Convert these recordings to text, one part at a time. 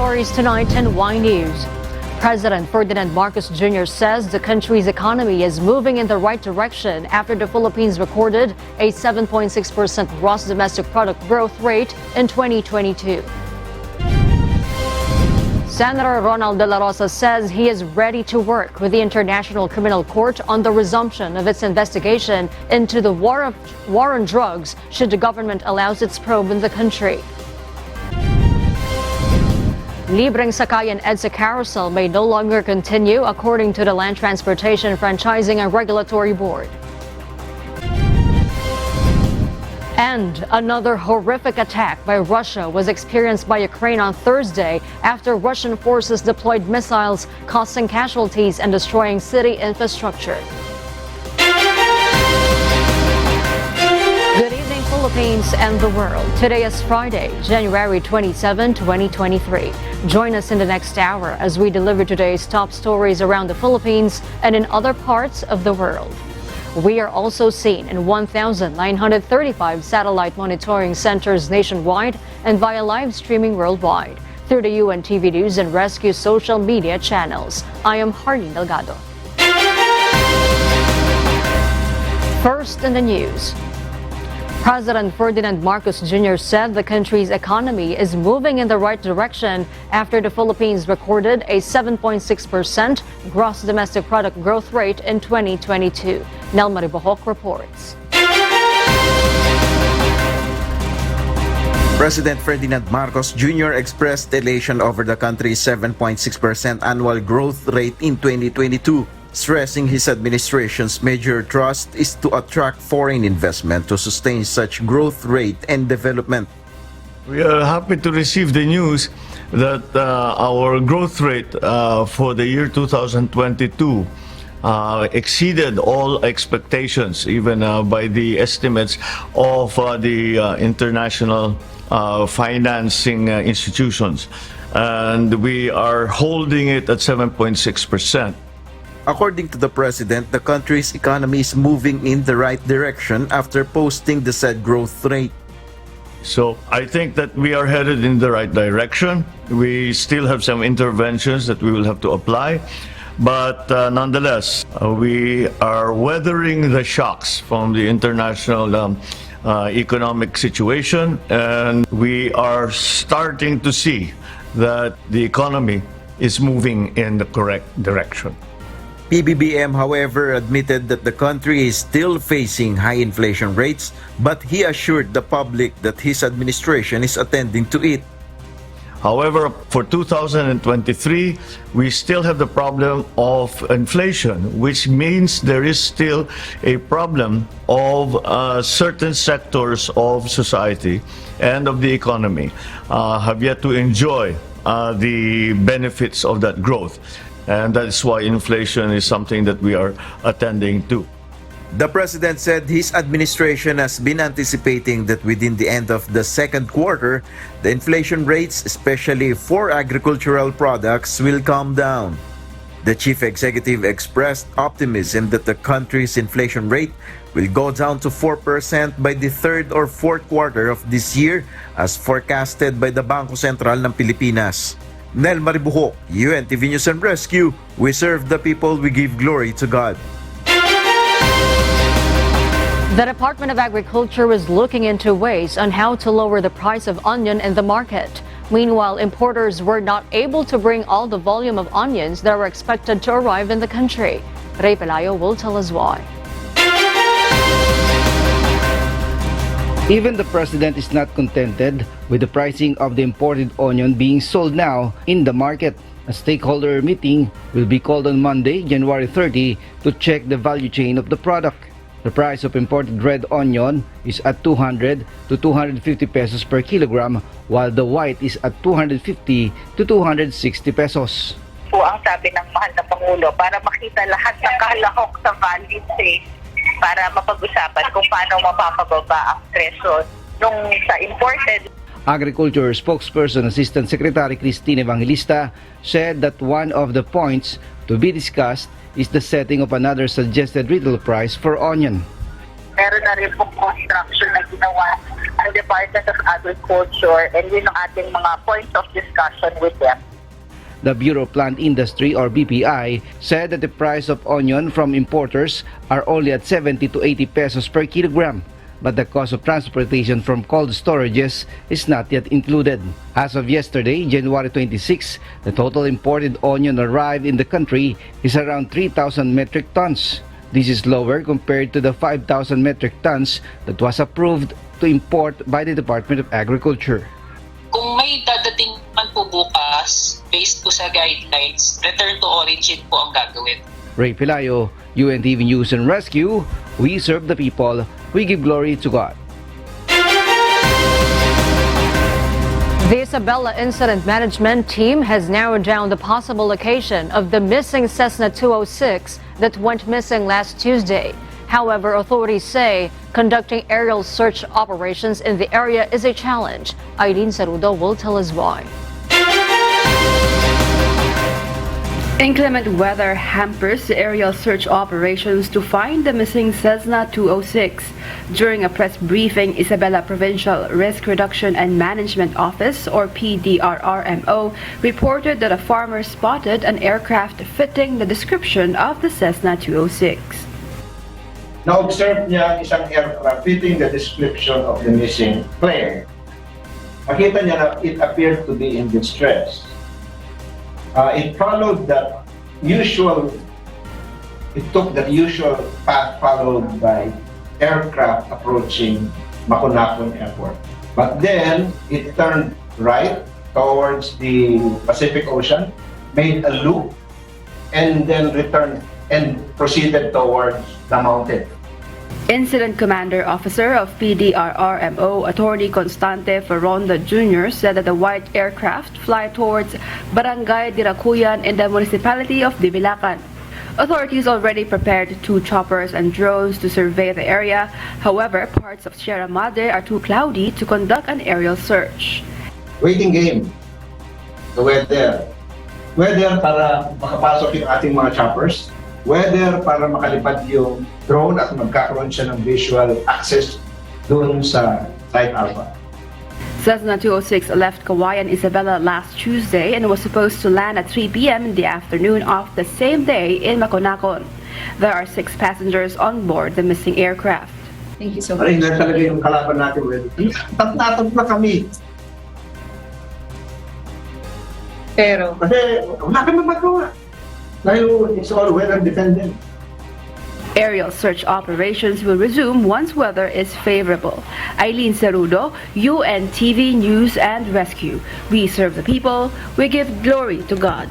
stories tonight in Y News. President Ferdinand Marcos Jr. says the country's economy is moving in the right direction after the Philippines recorded a 7.6% gross domestic product growth rate in 2022. Senator Ronald De La Rosa says he is ready to work with the International Criminal Court on the resumption of its investigation into the war on drugs should the government allows its probe in the country. Libreng Sakayan EDSA carousel may no longer continue according to the Land Transportation Franchising and Regulatory Board. And another horrific attack by Russia was experienced by Ukraine on Thursday after Russian forces deployed missiles, causing casualties and destroying city infrastructure. Good evening, Philippines and the world. Today is Friday, January 27, 2023. Join us in the next hour as we deliver today's top stories around the Philippines and in other parts of the world. We are also seen in 1,935 satellite monitoring centers nationwide and via live streaming worldwide through the UNTV News and Rescue social media channels. I am Harleen Delgado. First in the news. President Ferdinand Marcos Jr. said the country's economy is moving in the right direction after the Philippines recorded a 7.6% gross domestic product growth rate in 2022. Nel Maribohok reports. President Ferdinand Marcos Jr. expressed elation over the country's 7.6% annual growth rate in 2022. Stressing his administration's major thrust is to attract foreign investment to sustain such growth rate and development. We are happy to receive the news that our growth rate for the year 2022 exceeded all expectations, even by the estimates of the international financing institutions. And we are holding it at 7.6%. According to the president, the country's economy is moving in the right direction after posting the said growth rate. So I think that we are headed in the right direction. We still have some interventions that we will have to apply. But nonetheless, we are weathering the shocks from the international economic situation, and we are starting to see that the economy is moving in the correct direction. PBBM, however, admitted that the country is still facing high inflation rates, but he assured the public that his administration is attending to it. However, for 2023, we still have the problem of inflation, which means there is still a problem of certain sectors of society and of the economy have yet to enjoy the benefits of that growth. And that is why inflation is something that we are attending to. The president said his administration has been anticipating that within the end of the second quarter, the inflation rates, especially for agricultural products, will come down. The chief executive expressed optimism that the country's inflation rate will go down to 4% by the third or fourth quarter of this year, as forecasted by the Bangko Sentral ng Pilipinas. Nel Maribohok, UNTV News and Rescue. We serve the people, we give glory to God. The Department of Agriculture is looking into ways on how to lower the price of onion in the market. Meanwhile, importers were not able to bring all the volume of onions that were expected to arrive in the country. Ray Pelayo will tell us why. Even the president is not contented with the pricing of the imported onion being sold now in the market. A stakeholder meeting will be called on Monday, January 30, to check the value chain of the product. The price of imported red onion is at 200 to 250 pesos per kilogram, while the white is at 250 to 260 pesos. Po ang sabi ng mahal na Pangulo para makita lahat ng kalahok sa value chain para mapag-usapan kung paano mapapababa ang presyo nung sa imported. Agriculture spokesperson Assistant Secretary Christine Evangelista said that one of the points to be discussed is the setting of another suggested retail price for onion. Meron na rin pong construction na ginawa ang Department of Agriculture, and yun ang ating mga points of discussion with them. The Bureau of Plant Industry or BPI said that the price of onion from importers are only at 70 to 80 pesos per kilogram, but the cost of transportation from cold storages is not yet included. As of yesterday, January 26, the total imported onion arrived in the country is around 3,000 metric tons. This is lower compared to the 5,000 metric tons that was approved to import by the Department of Agriculture. Kung may dadating man po bukas, based po sa guidelines, return to origin po ang gagawin. Ray Pelayo, UNTV News and Rescue. We serve the people. We give glory to God. The Isabela Incident Management Team has narrowed down the possible location of the missing Cessna 206 that went missing last Tuesday. However, authorities say conducting aerial search operations in the area is a challenge. Aileen Sarudo will tell us why. Inclement weather hampers the aerial search operations to find the missing Cessna 206. During a press briefing, Isabela Provincial Risk Reduction and Management Office, or PDRRMO, reported that a farmer spotted an aircraft fitting the description of the Cessna 206. Na-observe niya isang aircraft fitting the description of the missing plane. Nakita niya na it appeared to be in distress. It took the usual path followed by aircraft approaching Makunapon Airport. But then it turned right towards the Pacific Ocean, made a loop, and then returned and proceeded towards the mountain. Incident Commander Officer of PDRRMO, Attorney Constante Ferronda Jr., said that the white aircraft fly towards Barangay Diracuyan in the municipality of Dibilacan. Authorities already prepared 2 choppers and drones to survey the area. However, parts of Sierra Madre are too cloudy to conduct an aerial search. Waiting game. The weather. Weather para makapasok yung ating mga choppers. Weather para makalipad yung drone at magkakaroon siya ng visual access doon sa site alpha. Cessna 206 left Kawayan, Isabela last Tuesday and was supposed to land at 3 p.m. in the afternoon of the same day in Maconacon. There are 6 passengers on board the missing aircraft. Thank you so much. Ayun na talaga yung kalaban natin. Tatnatag na kami. Pero, Kasi wala kami magawa. Dahil it's all weather dependent. Aerial search operations will resume once weather is favorable. Aileen Sarudo, UNTV News and Rescue. We serve the people. We give glory to God.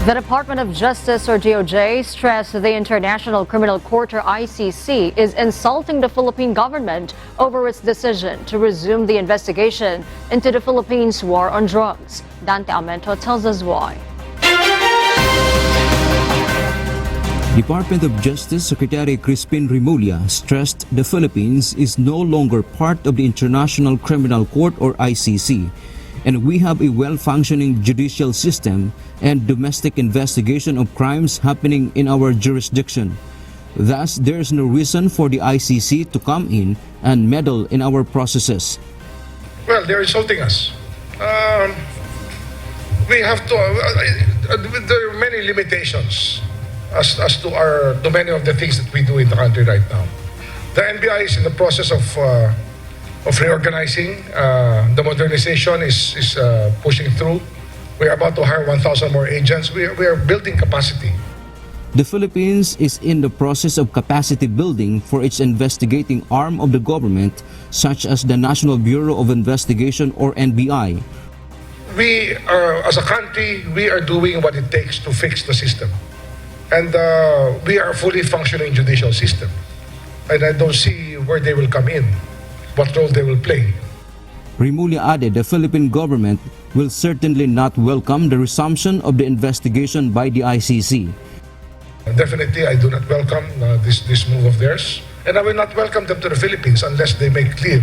The Department of Justice, or DOJ, stressed the International Criminal Court, or ICC, is insulting the Philippine government over its decision to resume the investigation into the Philippines' war on drugs. Dante Amento tells us why. Department of Justice Secretary Crispin Rimulya stressed the Philippines is no longer part of the International Criminal Court, or ICC, and we have a well-functioning judicial system and domestic investigation of crimes happening in our jurisdiction. Thus, there is no reason for the ICC to come in and meddle in our processes. Well, they're insulting us. We have to, there are many limitations as to many of the things that we do in the country right now. The NBI is in the process of reorganizing. The modernization is pushing through. We are about to hire 1,000 more agents. We are building capacity. The Philippines is in the process of capacity building for its investigating arm of the government, such as the National Bureau of Investigation, or NBI. We are, as a country, we are doing what it takes to fix the system. And we are a fully functioning judicial system. And I don't see where they will come in, what role they will play. Rimulya added the Philippine government will certainly not welcome the resumption of the investigation by the ICC. Definitely, I do not welcome this move of theirs. And I will not welcome them to the Philippines unless they make clear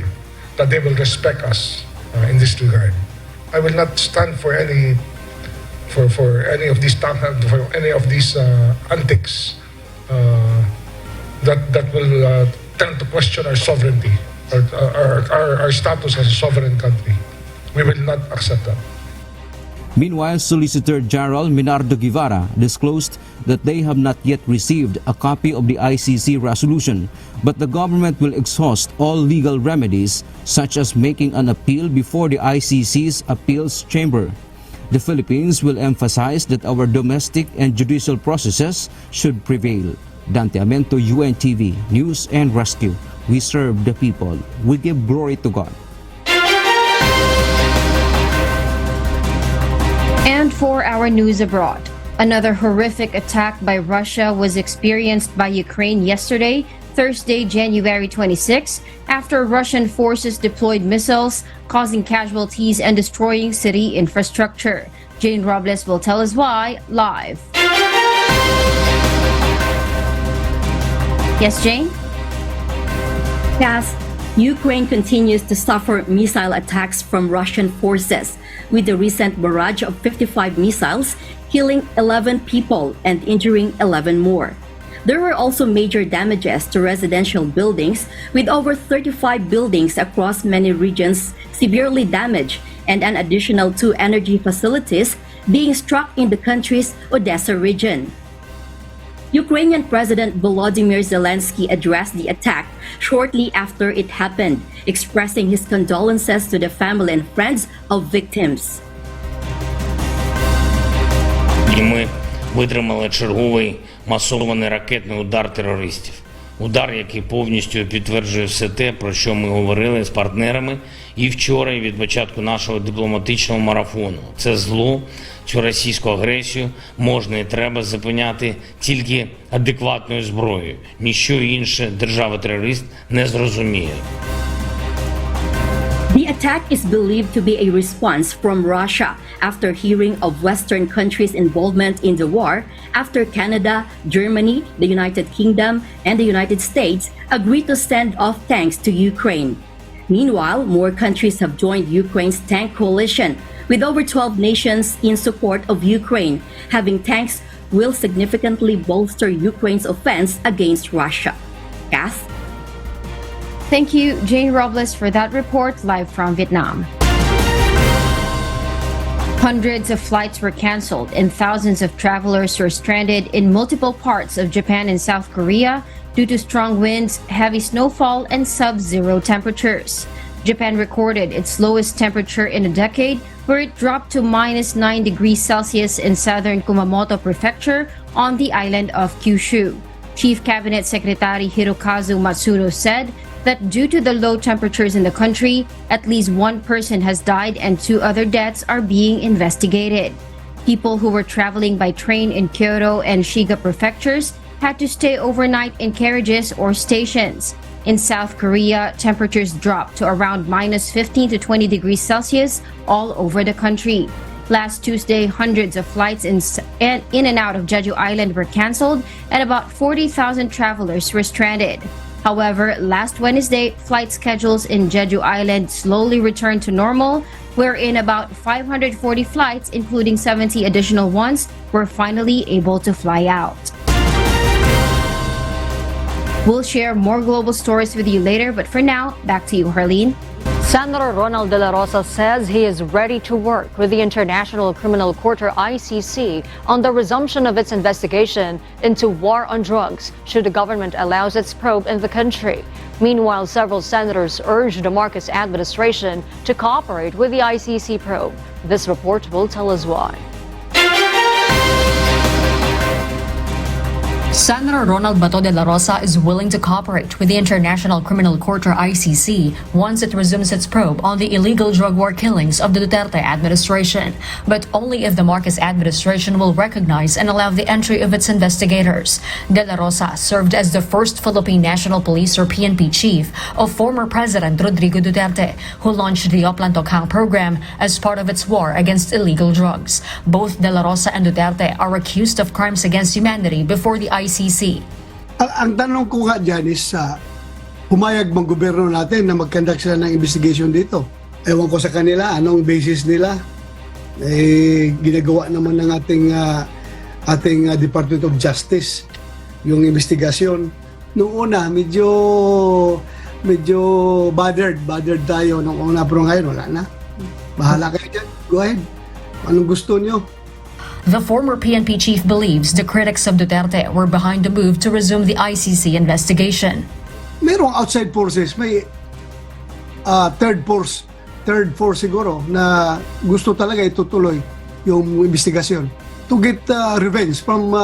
that they will respect us in this regard. I will not stand for any of these antics that will tend to question our sovereignty, our status as a sovereign country. We will not accept that. Meanwhile, Solicitor General Minardo Guevara disclosed that they have not yet received a copy of the ICC resolution, but the government will exhaust all legal remedies, such as making an appeal before the ICC's appeals chamber. The Philippines will emphasize that our domestic and judicial processes should prevail. Dante Amento, UNTV, News and Rescue. We serve the people. We give glory to God. And for our news abroad, another horrific attack by Russia was experienced by Ukraine yesterday, Thursday, January 26, after Russian forces deployed missiles, causing casualties and destroying city infrastructure. Jane Robles will tell us why live. Yes, Jane? Yes, Ukraine continues to suffer missile attacks from Russian forces, with the recent barrage of 55 missiles killing 11 people and injuring 11 more. There were also major damages to residential buildings, with over 35 buildings across many regions severely damaged and an additional 2 energy facilities being struck in the country's Odessa region. Ukrainian President Volodymyr Zelensky addressed the attack shortly after it happened, expressing his condolences to the family and friends of victims. І ми витримали черговий масований ракетний удар терористів. Удар, який повністю підтверджує все те, про що ми говорили з партнерами і вчора, і від початку нашого дипломатичного марафону. Це зло, цю російську агресію можна і треба зупиняти тільки адекватною зброєю. Ніщо інше держава-терорист не зрозуміє. The attack is believed to be a response from Russia after hearing of Western countries' involvement in the war after Canada, Germany, the United Kingdom, and the United States agreed to send off tanks to Ukraine. Meanwhile, more countries have joined Ukraine's tank coalition, with over 12 nations in support of Ukraine. Having tanks will significantly bolster Ukraine's offense against Russia. Kath? Thank you, Jane Robles, for that report live from Vietnam. Hundreds of flights were canceled and thousands of travelers were stranded in multiple parts of Japan and South Korea due to strong winds, heavy snowfall, and sub-zero temperatures. Japan recorded its lowest temperature in a decade, where it dropped to -9 degrees Celsius in southern Kumamoto Prefecture on the island of Kyushu. Chief Cabinet Secretary Hirokazu Matsuno said that due to the low temperatures in the country, at least 1 person has died and 2 other deaths are being investigated. People who were traveling by train in Kyoto and Shiga prefectures had to stay overnight in carriages or stations. In South Korea, temperatures dropped to around -15 to 20 degrees Celsius all over the country. Last Tuesday, hundreds of flights in and out of Jeju Island were canceled and about 40,000 travelers were stranded. However, last Wednesday, flight schedules in Jeju Island slowly returned to normal, wherein about 540 flights, including 70 additional ones, were finally able to fly out. We'll share more global stories with you later, but for now, back to you, Harleen. Senator Ronald De La Rosa says he is ready to work with the International Criminal Court, or ICC, on the resumption of its investigation into war on drugs should the government allows its probe in the country. Meanwhile, several senators urged the Marcos administration to cooperate with the ICC probe. This report will tell us why. Senator Ronald Bato de la Rosa is willing to cooperate with the International Criminal Court, or ICC, once it resumes its probe on the illegal drug war killings of the Duterte administration, but only if the Marcos administration will recognize and allow the entry of its investigators. De la Rosa served as the first Philippine National Police, or PNP, chief of former President Rodrigo Duterte, who launched the Oplan Tokhang program as part of its war against illegal drugs. Both De la Rosa and Duterte are accused of crimes against humanity before the ICC. Ang tanong ko nga dyan is, pumayag bang gobyerno natin na mag-conduct sila ng investigation dito? Ewan ko sa kanila, anong basis nila? Ginagawa naman ng ating Department of Justice yung investigasyon. Noong una, medyo bothered tayo nung una, pero ngayon wala na. Bahala kayo dyan. Go ahead. Anong gusto nyo? The former PNP chief believes the critics of Duterte were behind the move to resume the ICC investigation. Merong outside forces, may third force siguro na gusto talaga itutuloy yung investigasyon to get revenge from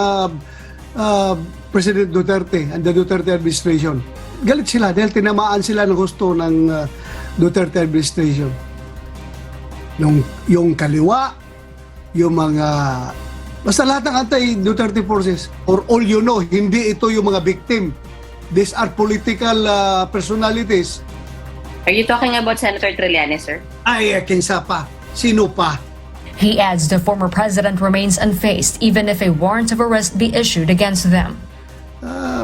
President Duterte and the Duterte administration. Galit sila dahil tinamaan sila ng gusto ng Duterte administration. Yung kaliwa, yung mga basta lahat ng anti-Duterte forces, or all you know, hindi ito yung mga victim. These are political personalities. Are you talking about Senator Trillanes, sir? Ay, kinsa pa? Sino pa? He adds the former president remains unfazed even if a warrant of arrest be issued against them.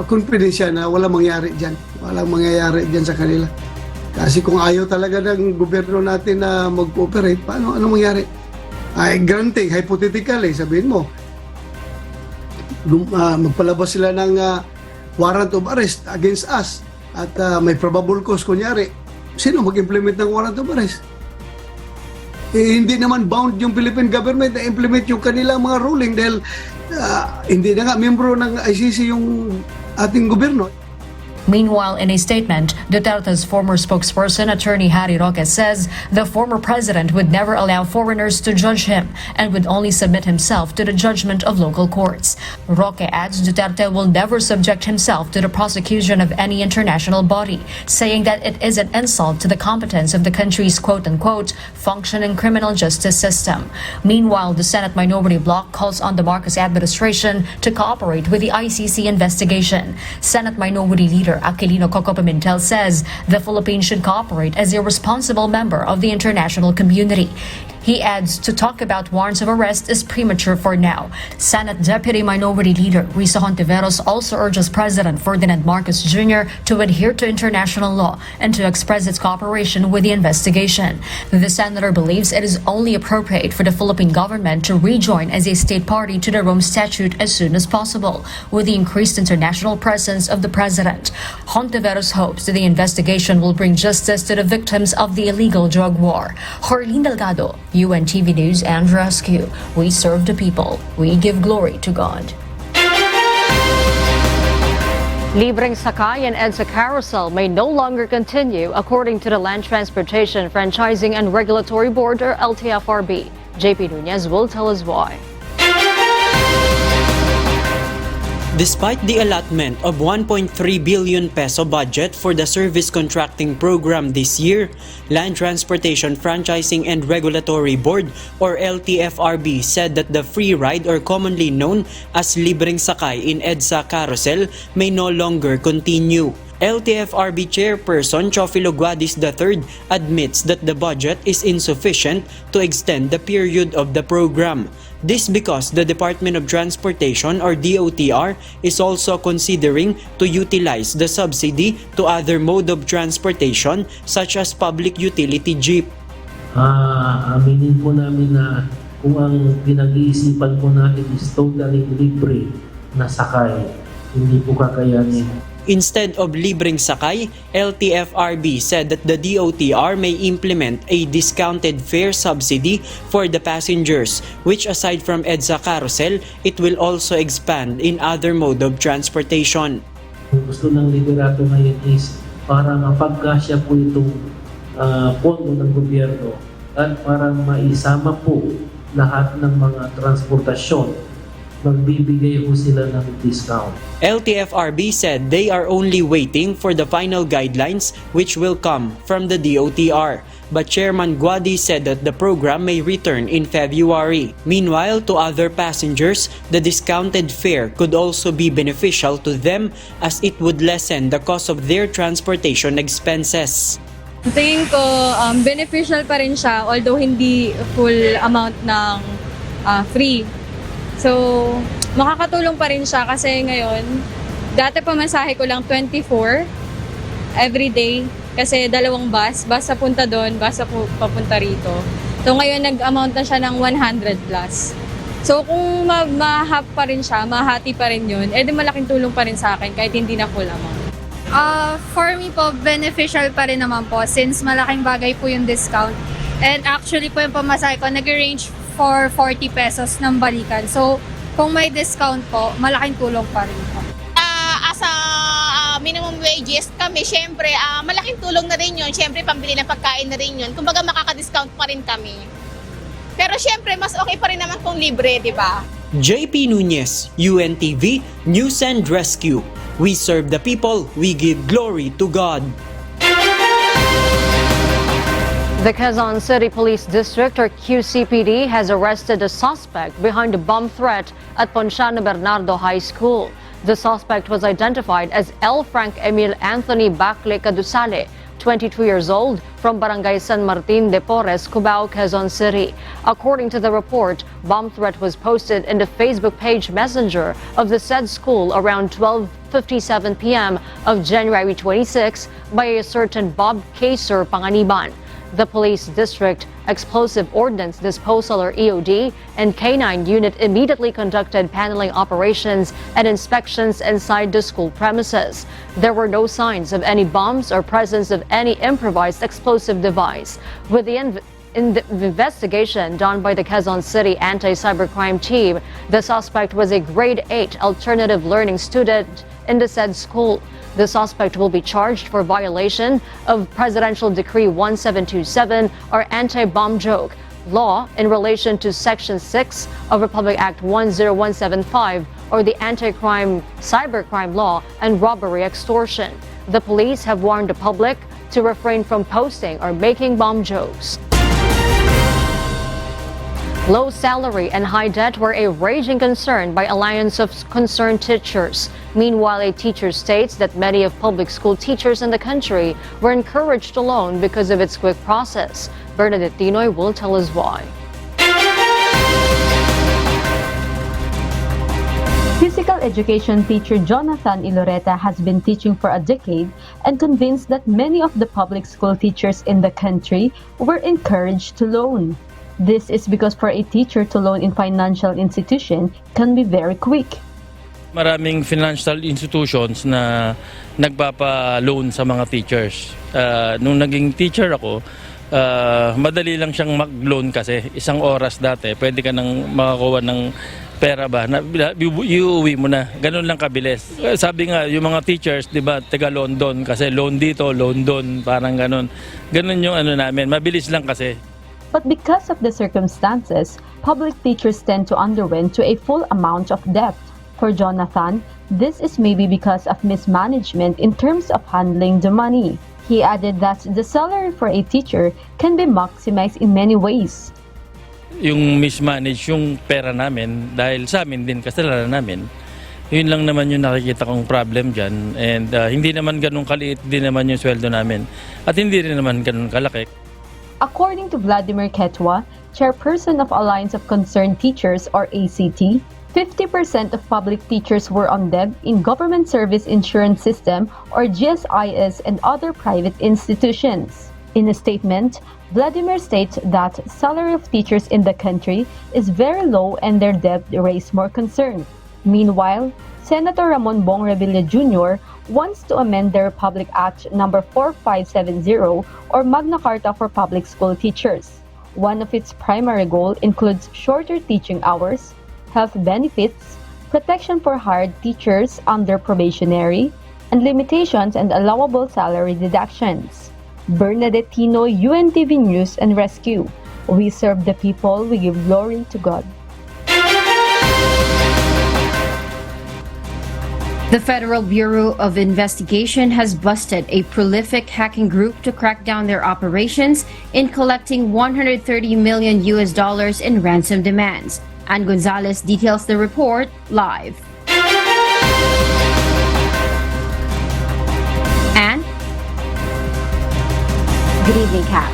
Confidence siya na walang mangyayari dyan. Walang mangyayari dyan sa kanila. Kasi kung ayaw talaga ng gobyerno natin na mag-cooperate, ano mangyayari? Ay, granting, hypothetically, sabihin mo, magpalabas sila ng warrant of arrest against us at may probable cause, kunyari, sino mag-implement ng warrant of arrest? Hindi naman bound yung Philippine government na implement yung kanilang mga ruling dahil hindi na nga membro ng ICC yung ating gobyerno. Meanwhile, in a statement, Duterte's former spokesperson, Attorney Harry Roque, says the former president would never allow foreigners to judge him and would only submit himself to the judgment of local courts. Roque adds Duterte will never subject himself to the prosecution of any international body, saying that it is an insult to the competence of the country's quote-unquote functioning criminal justice system. Meanwhile, the Senate Minority Bloc calls on the Marcos administration to cooperate with the ICC investigation. Senate Minority Leader Aquilino Coco Pimentel says the Philippines should cooperate as a responsible member of the international community. He adds to talk about warrants of arrest is premature for now. Senate Deputy Minority Leader Risa Hontiveros also urges President Ferdinand Marcos Jr. to adhere to international law and to express its cooperation with the investigation. The senator believes it is only appropriate for the Philippine government to rejoin as a state party to the Rome Statute as soon as possible, with the increased international presence of the president. Hontiveros hopes that the investigation will bring justice to the victims of the illegal drug war. Harleen Delgado, UNTV News and Rescue. We serve the people. We give glory to God. Libreng sakay and EDSA carousel may no longer continue, according to the Land Transportation Franchising and Regulatory Board, or LTFRB. JP Nunez will tell us why. Despite the allotment of 1.3 billion peso budget for the service contracting program this year, Land Transportation Franchising and Regulatory Board, or LTFRB, said that the free ride, or commonly known as libreng sakay in EDSA carousel, may no longer continue. LTFRB Chairperson Chofilo Guadis III admits that the budget is insufficient to extend the period of the program. This because the Department of Transportation, or DOTR, is also considering to utilize the subsidy to other mode of transportation such as public utility jeep. Aminin po namin na kung ang pinag-iisipan po natin is totally libre na sakay, hindi po kakayanin. Instead of libreng sakay, LTFRB said that the DOTR may implement a discounted fare subsidy for the passengers, which aside from EDSA carousel, it will also expand in other mode of transportation. Ang gusto ng liderato ngayon is para mapagkasya po itong pondo ng gobyerno at para maisama po lahat ng mga transportasyon, magbibigay po sila ng discount. LTFRB said they are only waiting for the final guidelines which will come from the DOTR. But Chairman Guadi said that the program may return in February. Meanwhile, to other passengers, the discounted fare could also be beneficial to them as it would lessen the cost of their transportation expenses. Tingin ko beneficial pa rin siya, although hindi full amount ng free. So, makakatulong pa rin siya kasi ngayon, dati pamasahe ko lang 24 every day kasi dalawang bus sa punta doon, bus sa papunta rito. So, ngayon nag-amount na siya ng 100 plus. So, kung ma-half pa rin siya, mahati pa rin yun, edi malaking tulong pa rin sa akin kahit hindi na full amount. For me po, beneficial pa rin naman po since malaking bagay po yung discount. And actually po yung pamasahe ko, nag-range for 40 pesos ng balikan. So, kung may discount po, malaking tulong pa rin po. As a minimum wages kami, syempre, malaking tulong na rin yun. Syempre, pambili ng pagkain na rin yun. Kumbaga, makaka-discount pa rin kami. Pero syempre, mas okay pa rin naman kung libre, di ba? JP Nunez, UNTV, News and Rescue. We serve the people, we give glory to God. The Quezon City Police District, or QCPD, has arrested a suspect behind a bomb threat at Ponciano Bernardo High School. The suspect was identified as L. Frank Emil Anthony Bacle Cadusale, 22 years old, from Barangay San Martin de Porres, Cubao, Quezon City. According to the report, bomb threat was posted in the Facebook page Messenger of the said school around 12:57 p.m. of January 26 by a certain Bob Kaser Panganiban. The Police District Explosive Ordnance Disposal, or EOD, and K9 unit immediately conducted paneling operations and inspections inside the school premises. There were no signs of any bombs or presence of any improvised explosive device. With the investigation done by the Quezon City Anti-Cybercrime Team, the suspect was a grade 8 alternative learning student in the said school. The suspect will be charged for violation of Presidential Decree 1727, or anti-bomb joke law, in relation to Section 6 of Republic Act 10175, or the Anti-Crime Cybercrime Law, and robbery extortion. The police have warned the public to refrain from posting or making bomb jokes. Low salary and high debt were a raging concern by Alliance of Concerned Teachers. Meanwhile, a teacher states that many of public school teachers in the country were encouraged to loan because of its quick process. Bernadette Tinoy will tell us why. Physical education teacher Jonathan Iloreta has been teaching for a decade and convinced that many of the public school teachers in the country were encouraged to loan. This is because for a teacher to loan in financial institution can be very quick. Maraming financial institutions na nagpapa-loan sa mga teachers. Nung naging teacher ako, madali lang siyang mag-loan kasi isang oras dati, pwede ka nang makakuha ng pera ba, na iuwi mo na. Ganun lang kabilis. Sabi nga, yung mga teachers, di ba, taga London kasi loan dito, loan doon, parang ganun. Ganun yung ano namin, mabilis lang kasi. But because of the circumstances, public teachers tend to underwent to a full amount of debt. For Jonathan, this is maybe because of mismanagement in terms of handling the money. He added that the salary for a teacher can be maximized in many ways. Yung mismanage yung pera namin dahil sa amin din, kasalanan namin. Yun lang naman yung nakikita kong problem dyan. And hindi naman ganun kaliit din naman yung sweldo namin. At hindi rin naman ganun kalaki. According to Vladimir Ketwa, chairperson of Alliance of Concerned Teachers, or ACT, 50% of public teachers were on debt in Government Service Insurance System, or GSIS, and other private institutions. In a statement, Vladimir states that salary of teachers in the country is very low and their debt raised more concern. Meanwhile, Senator Ramon Bong Revilla Jr. wants to amend the Republic Act No. 4570, or Magna Carta for Public School Teachers. One of its primary goals includes shorter teaching hours, health benefits, protection for hired teachers under probationary, and limitations and allowable salary deductions. Bernadette Tinoy, UNTV News and Rescue. We serve the people, we give glory to God. The Federal Bureau of Investigation has busted a prolific hacking group to crack down their operations in collecting $130 million in ransom demands. Ann Gonzalez details the report live. Ann? Good evening, Kat.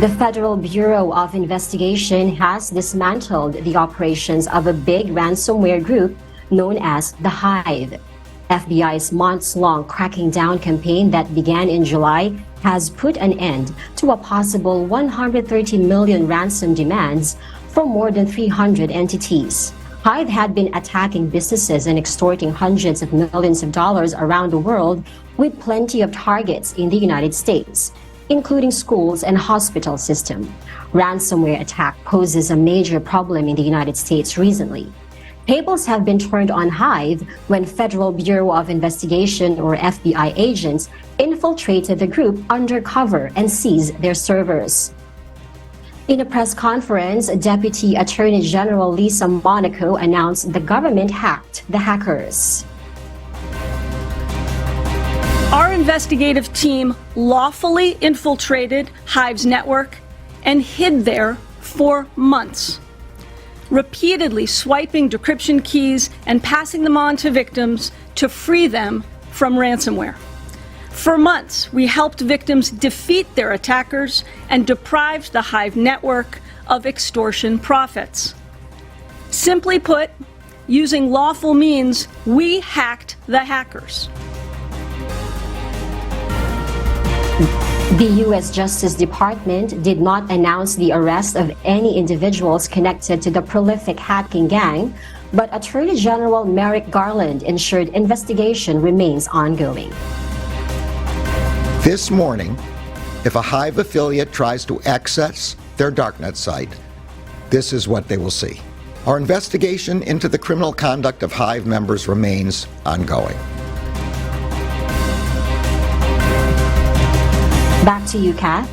The Federal Bureau of Investigation has dismantled the operations of a big ransomware group known as the Hive. FBI's months-long cracking down campaign that began in July has put an end to a possible 130 million ransom demands from more than 300 entities. Hive had been attacking businesses and extorting hundreds of millions of dollars around the world with plenty of targets in the United States, including schools and hospital system. Ransomware attack poses a major problem in the United States recently. Tables have been turned on Hive when Federal Bureau of Investigation or FBI agents infiltrated the group undercover and seized their servers. In a press conference, Deputy Attorney General Lisa Monaco announced the government hacked the hackers. Our investigative team lawfully infiltrated Hive's network and hid there for months, repeatedly swiping decryption keys and passing them on to victims to free them from ransomware. For months, we helped victims defeat their attackers and deprived the Hive network of extortion profits. Simply put, using lawful means, we hacked the hackers. The U.S. Justice Department did not announce the arrest of any individuals connected to the prolific hacking gang, but Attorney General Merrick Garland ensured investigation remains ongoing. This morning, if a Hive affiliate tries to access their darknet site, this is what they will see. Our investigation into the criminal conduct of Hive members remains ongoing. Back to you, Kath.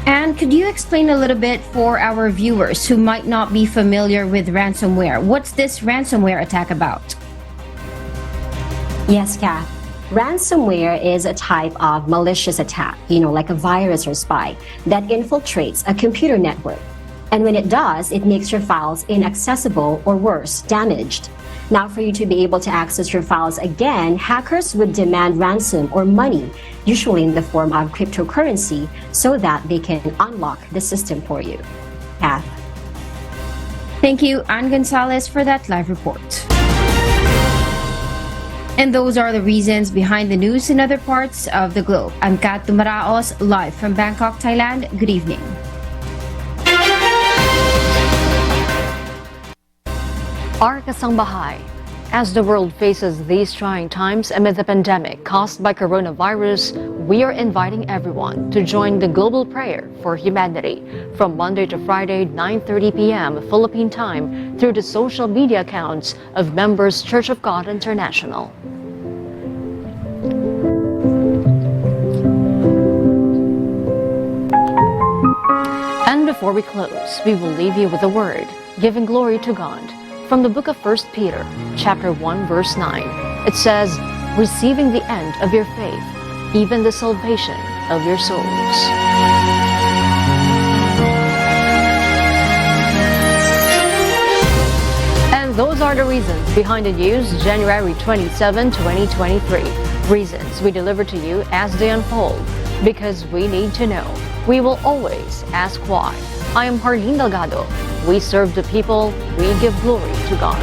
And could you explain a little bit for our viewers who might not be familiar with ransomware? What's this ransomware attack about? Yes, Kath. Ransomware is a type of malicious attack, like a virus or spy, that infiltrates a computer network. And when it does, it makes your files inaccessible or worse, damaged. Now, for you to be able to access your files again, hackers would demand ransom or money, usually in the form of cryptocurrency, so that they can unlock the system for you. Kath. Thank you, Ann Gonzalez, for that live report. And those are the reasons behind the news in other parts of the globe. I'm Kat Tumaraos, live from Bangkok, Thailand. Good evening. Our Kasangbahay. As the world faces these trying times amid the pandemic caused by coronavirus, we are inviting everyone to join the global prayer for humanity from Monday to Friday, 9:30 p.m. Philippine time through the social media accounts of Members Church of God International. And before we close, we will leave you with a word, giving glory to God. From the book of 1 Peter, chapter 1, verse 9, it says, receiving the end of your faith, even the salvation of your souls. And those are the reasons behind the news, January 27, 2023. Reasons we deliver to you as they unfold, because we need to know. We will always ask why. I am Harleen Delgado. We serve the people. We give glory to God.